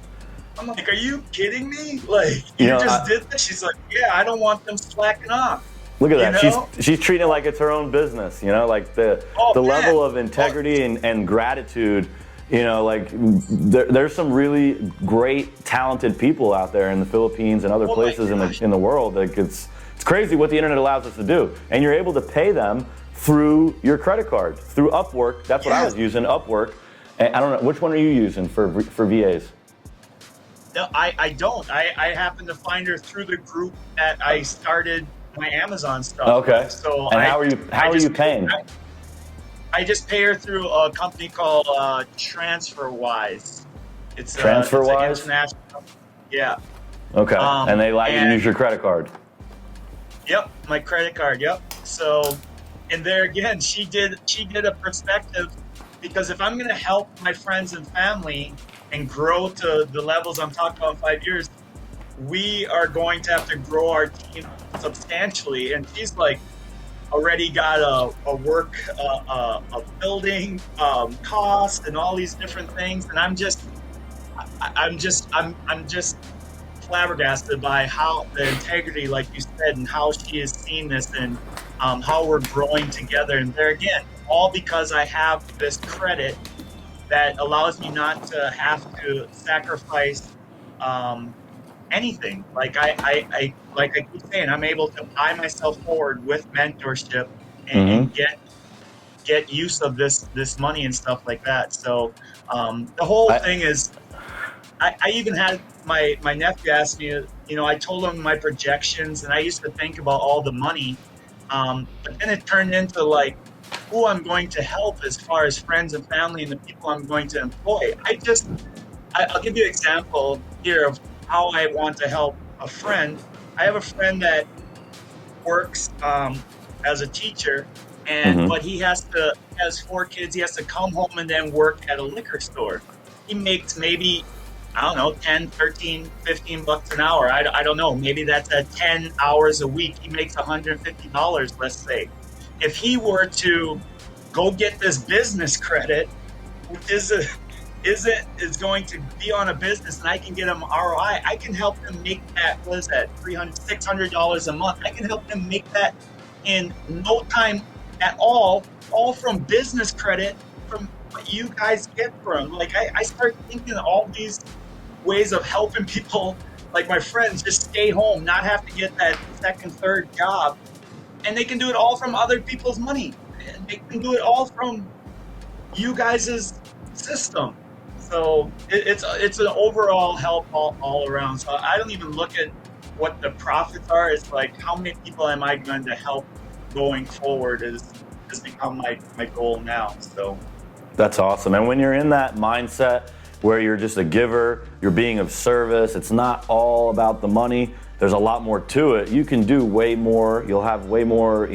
I'm like, "Are you kidding me? Like, you just did this?" She's like, "Yeah, I don't want them slacking off." Look at that. She's treating it like it's her own business, you know, like the level of integrity and gratitude, you know, like there's some really great, talented people out there in the Philippines and other places in the world. Like, it's crazy what the internet allows us to do. And you're able to pay them through your credit card, through Upwork. That's what I was using, Upwork. And I don't know, which one are you using for VAs? No, I don't. I happen to find her through the group that I started my Amazon stuff. Okay. So and how are you paying? I just pay her through a company called TransferWise. It's TransferWise? It's an international company. Yeah. Okay. And they allow you to use your credit card. Yep, my credit card. Yep. So, and there again, she did a perspective, because if I'm going to help my friends and family and grow to the levels I'm talking about in 5 years, we are going to have to grow our team substantially. And she's like already got a building cost and all these different things, and I'm just flabbergasted by how the integrity, like you said, and how she has seen this, and how we're growing together. And there again, all because I have this credit that allows me not to have to sacrifice anything. Like I keep saying, I'm able to buy myself forward with mentorship and get use of this money and stuff like that. So the whole thing is, I even had my nephew ask me, you know, I told him my projections, and I used to think about all the money, but then it turned into like who I'm going to help as far as friends and family and the people I'm going to employ. I'll give you an example here of how I want to help a friend. I have a friend that works as a teacher, but he has 4 kids. He has to come home and then work at a liquor store. He makes maybe, I don't know, 10, 13, 15 bucks an hour. I don't know. Maybe that's at 10 hours a week. He makes $150, let's say. If he were to go get this business credit, which is going to be on a business, and I can get him ROI, I can help him make that, what is that, $300, $600 a month. I can help him make that in no time at all from business credit, from what you guys get from. Like, I start thinking of all these ways of helping people, like my friends, just stay home, not have to get that second, third job. And they can do it all from other people's money. And they can do it all from you guys' system. So it's an overall help all around. So I don't even look at what the profits are. It's like, how many people am I going to help going forward has become my goal now. So that's awesome. And when you're in that mindset where you're just a giver, you're being of service, it's not all about the money, there's a lot more to it. You can do way more. You'll have way more,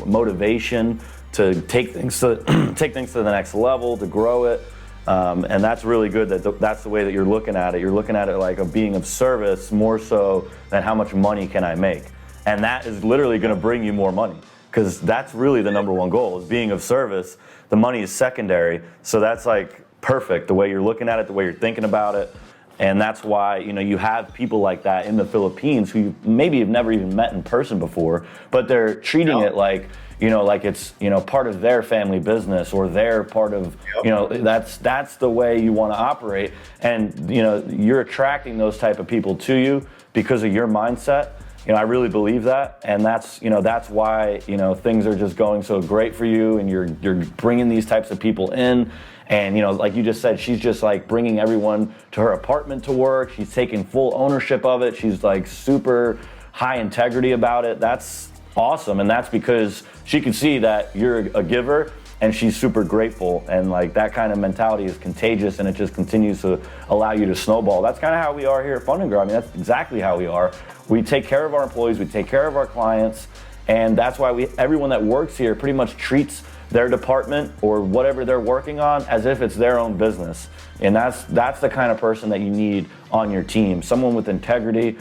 motivation to take things to the next level, to grow it. And that's really good that's the way that you're looking at it. You're looking at it like a being of service more so than how much money can I make. And that is literally going to bring you more money, because that's really the number one goal, is being of service. The money is secondary. So that's like perfect, the way you're looking at it, the way you're thinking about it. And that's why, you have people like that in the Philippines who maybe have never even met in person before, but they're treating it like, like it's, part of their family business, or their part of, that's the way you want to operate. And, you're attracting those type of people to you because of your mindset. I really believe that, and that's why things are just going so great for you, and you're bringing these types of people in, and like you just said, she's just like bringing everyone to her apartment to work. She's taking full ownership of it. She's like super high integrity about it. That's awesome, and that's because she can see that you're a giver, and she's super grateful, and like that kind of mentality is contagious, and it just continues to allow you to snowball. That's kind of how we are here at Fund&Grow. I mean, that's exactly how we are. We take care of our employees, we take care of our clients, and that's why everyone that works here pretty much treats their department or whatever they're working on as if it's their own business. And that's the kind of person that you need on your team. Someone with integrity,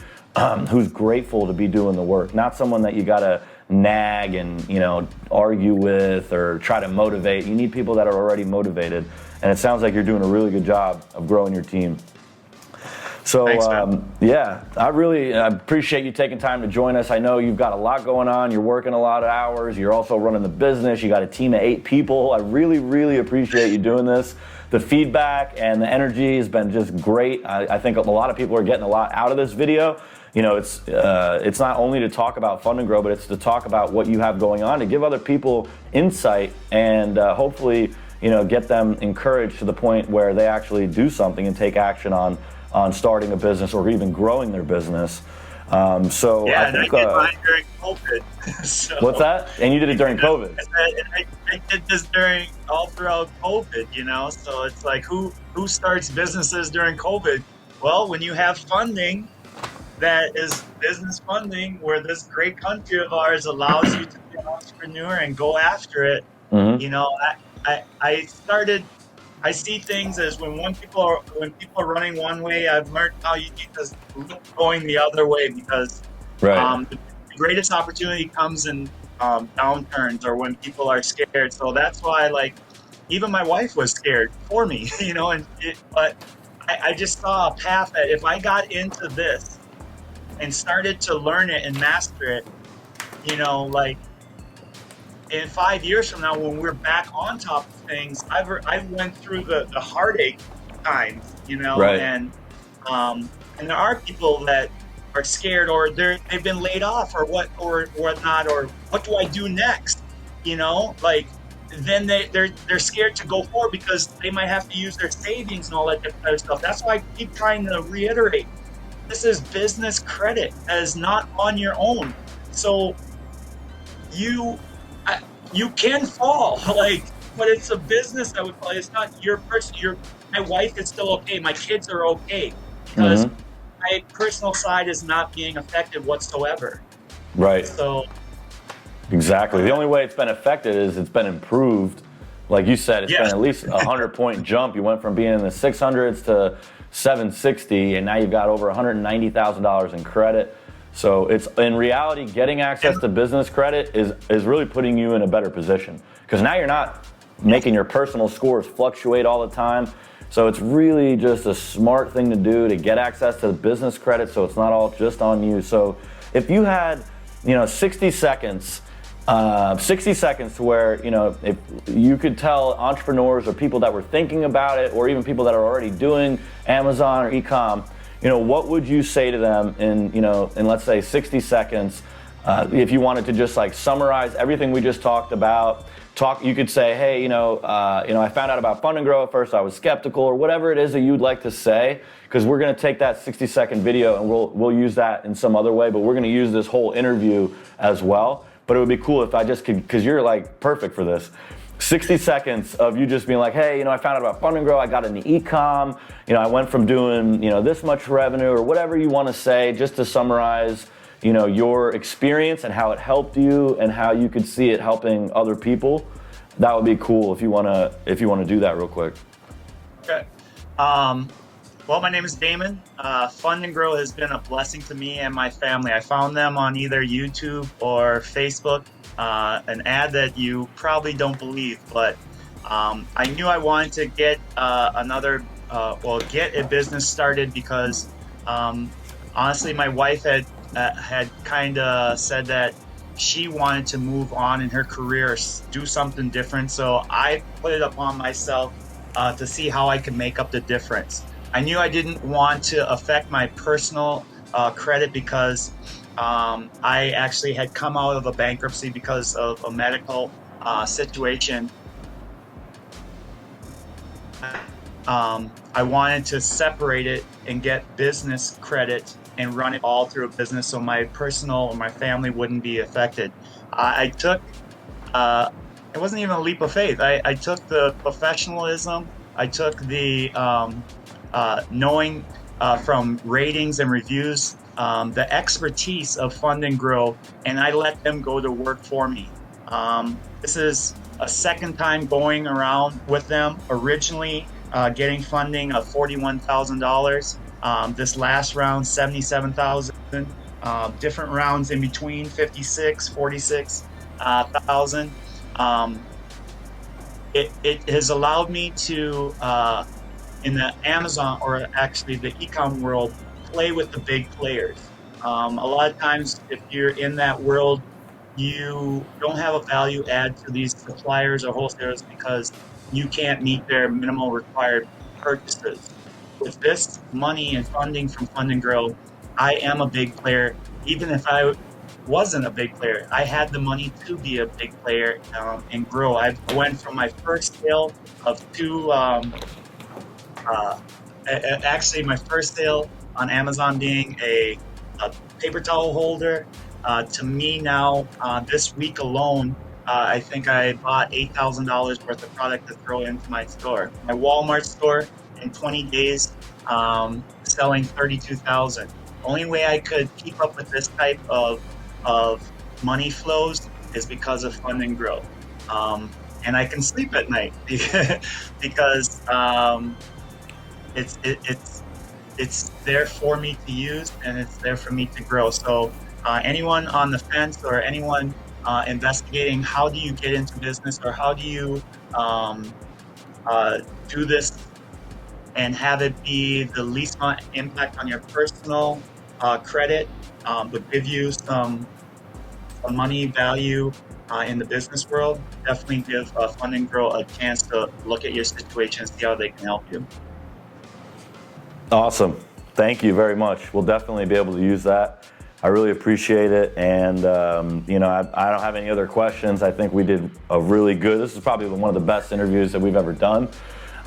who's grateful to be doing the work, not someone that you gotta nag and argue with or try to motivate. You need people that are already motivated, and it sounds like you're doing a really good job of growing your team. So Thanks, man. I appreciate you taking time to join us. I know you've got a lot going on. You're working a lot of hours. You're also running the business. You got a team of 8 people. I really, really appreciate you doing this. The feedback and the energy has been just great. I think a lot of people are getting a lot out of this video. It's not only to talk about Fund&Grow, but it's to talk about what you have going on, to give other people insight, and hopefully, get them encouraged to the point where they actually do something and take action on starting a business or even growing their business. I think, I did mine during COVID. So, what's that? And you did it during COVID. I did this all throughout COVID, so it's like, who starts businesses during COVID? Well, when you have funding that is business funding, where this great country of ours allows you to be an entrepreneur and go after it. I see things as when people are running one way, I've learned how you need to look going the other way, because the greatest opportunity comes in downturns or when people are scared. So that's why, even my wife was scared for me, but I just saw a path that if I got into this and started to learn it and master it, in 5 years from now, when we're back on top of things, I went through the heartache times, and there are people that are scared, or they've been laid off, or whatnot, or what do I do next? Then they're scared to go forward because they might have to use their savings and all that different type of stuff. That's why I keep trying to reiterate, this is business credit, that is not on your own. So you can fall, but it's a business that would play. It's not your person. My wife is still okay. My kids are okay, because my personal side is not being affected whatsoever. Right. So. Exactly. The only way it's been affected is it's been improved. Like you said, it's been at least a 100-point jump. You went from being in the 600s to 760, and now you've got over $190,000 in credit. So it's, in reality, getting access to business credit is really putting you in a better position, because now you're not making your personal scores fluctuate all the time. So it's really just a smart thing to do to get access to the business credit, so it's not all just on you. So if you had 60 seconds to where, if you could tell entrepreneurs or people that were thinking about it, or even people that are already doing Amazon or e-com, what would you say to them in let's say 60 seconds, if you wanted to just summarize everything we just talked about? You could say, hey, I found out about Fund&Grow at first, I was skeptical, or whatever it is that you'd like to say, because we're going to take that 60-second video and we'll use that in some other way, but we're going to use this whole interview as well. But it would be cool if I just could, because you're perfect for this. 60 seconds of you just being like, hey, I found out about Fund&Grow, I got into e-com, I went from doing, this much revenue, or whatever you want to say, just to summarize, your experience and how it helped you and how you could see it helping other people, that would be cool if you want to do that real quick. Okay. Well, my name is Damon. Fund&Grow has been a blessing to me and my family. I found them on either YouTube or Facebook, an ad that you probably don't believe, but I knew I wanted to get get a business started because honestly, my wife had kind of said that she wanted to move on in her career, do something different. So I put it upon myself to see how I could make up the difference. I knew I didn't want to affect my personal credit because I actually had come out of a bankruptcy because of a medical situation. I wanted to separate it and get business credit and run it all through a business so my personal or my family wouldn't be affected. I took, it wasn't even a leap of faith. I took the professionalism, I took the knowing from ratings and reviews, the expertise of Fund&Grow, and I let them go to work for me. This is a second time going around with them. Originally getting funding of $41,000. This last round, $77,000. Different rounds in between, $46,000, $46,000. It has allowed me to, in the Amazon, or actually the e-com world, play with the big players. A lot of times, if you're in that world, you don't have a value add to these suppliers or wholesalers because you can't meet their minimal required purchases. With this money and funding from Fund&Grow, I am a big player. Even if I wasn't a big player, I had the money to be a big player and grow. I went from my first sale of actually my first sale on Amazon being a paper towel holder, to me now, this week alone, I think I bought $8,000 worth of product to throw into my store. My Wal-Mart store in 20 days, selling $32,000. Only way I could keep up with this type of money flows is because of Fund&Grow. And I can sleep at night because it's there for me to use and it's there for me to grow. So anyone on the fence or anyone investigating how do you get into business or how do you do this and have it be the least amount of impact on your personal credit, but give you some money value in the business world, definitely give Fund&Grow a chance to look at your situation and see how they can help you. Awesome. Thank you very much. We'll definitely be able to use that. I really appreciate it. And, I don't have any other questions. I think we did a really good, this is probably one of the best interviews that we've ever done.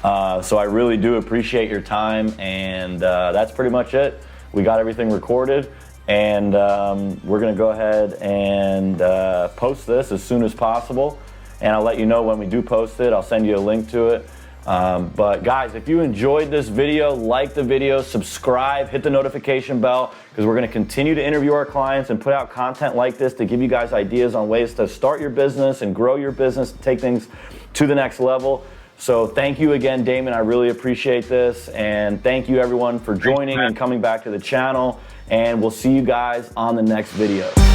So I really do appreciate your time. And that's pretty much it. We got everything recorded. And we're going to go ahead and post this as soon as possible. And I'll let you know when we do post it. I'll send you a link to it. But guys, if you enjoyed this video, like the video, subscribe, hit the notification bell, because we're going to continue to interview our clients and put out content like this to give you guys ideas on ways to start your business and grow your business, take things to the next level. So thank you again, Damon. I really appreciate this. And thank you everyone for joining and coming back to the channel. And we'll see you guys on the next video.